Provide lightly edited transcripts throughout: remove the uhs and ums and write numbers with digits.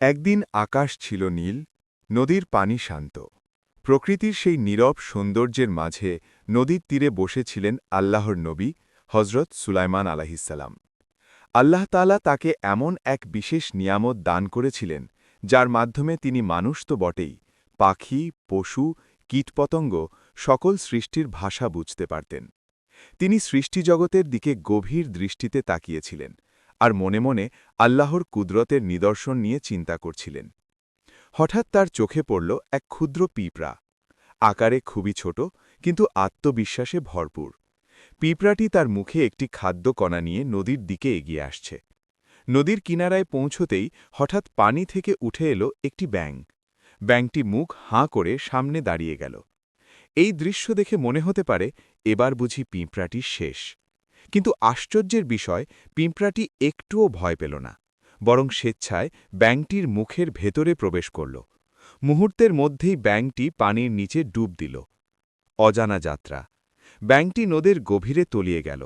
একদিন আকাশ ছিল নীল, নদীর পানি শান্ত। প্রকৃতির সেই নীরব সৌন্দর্যের মাঝে নদীর তীরে বসেছিলেন আল্লাহর নবী হজরত সুলাইমান আলাহিসাল্লাম। আল্লাহ তাআলা তাকে এমন এক বিশেষ নিয়ামত দান করেছিলেন, যার মাধ্যমে তিনি মানুষ তো বটেই, পাখি, পশু, কীটপতঙ্গ সকল সৃষ্টির ভাষা বুঝতে পারতেন। তিনি সৃষ্টিজগতের দিকে গভীর দৃষ্টিতে তাকিয়েছিলেন, আর মনে মনে আল্লাহর কুদরতের নিদর্শন নিয়ে চিন্তা করছিলেন। হঠাৎ তার চোখে পড়ল এক ক্ষুদ্র পিঁপড়া। আকারে খুবই ছোট, কিন্তু আত্মবিশ্বাসে ভরপুর। পিঁপড়াটি তার মুখে একটি খাদ্যকণা নিয়ে নদীর দিকে এগিয়ে আসছে। নদীর কিনারায় পৌঁছতেই হঠাৎ পানি থেকে উঠে এলো একটি ব্যাঙ। ব্যাঙটি মুখ হাঁ করে সামনে দাঁড়িয়ে গেল। এই দৃশ্য দেখে মনে হতে পারে এবার বুঝি পিঁপড়াটি শেষ। কিন্তু আশ্চর্যের বিষয়, পিঁপড়াটি একটুও ভয় পেল না, বরং স্বেচ্ছায় ব্যাঙটির মুখের ভেতরে প্রবেশ করল। মুহূর্তের মধ্যেই ব্যাঙটি পানির নিচে ডুব দিল। অজানা যাত্রা। ব্যাঙটি নদীর গভীরে তলিয়ে গেল।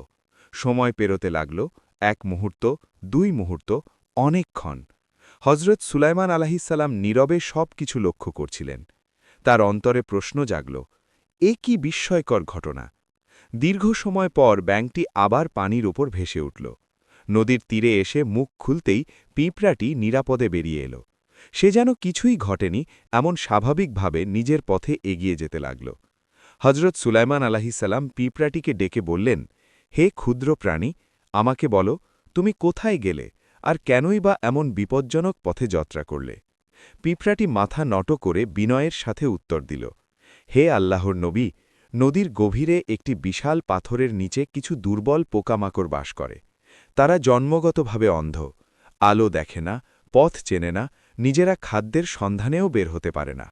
সময় পেরোতে লাগল, 1 মুহূর্ত, 2 মুহূর্ত, অনেকক্ষণ। হজরত সুলাইমান আলাহিসাল্লাম নীরবে সব কিছু লক্ষ্য করছিলেন। তার অন্তরে প্রশ্ন জাগল, এ কি বিস্ময়কর ঘটনা! দীর্ঘ সময় পর ব্যাঙটি আবার পানির ওপর ভেসে উঠল। নদীর তীরে এসে মুখ খুলতেই পিঁপড়াটি নিরাপদে বেরিয়ে এলো। সে যেন কিছুই ঘটেনি, এমন স্বাভাবিকভাবে নিজের পথে এগিয়ে যেতে লাগল। হজরত সুলাইমান আলাহিসাল্লাম পিঁপড়াটিকে ডেকে বললেন, হে ক্ষুদ্র প্রাণী, আমাকে বলো, তুমি কোথায় গেলে আর কেনই বা এমন বিপজ্জনক পথে যাত্রা করলে? পিঁপড়াটি মাথা নত করে বিনয়ের সাথে উত্তর দিল, হে আল্লাহর নবী, নদীর গভীরে একটি বিশাল পাথরের নিচে কিছু দুর্বল পোকামাকড় বাস করে। তারা জন্মগতভাবে অন্ধ, আলো দেখে না, পথ চেনে না, নিজেরা খাদ্যের সন্ধানেও বের হতে পারে না।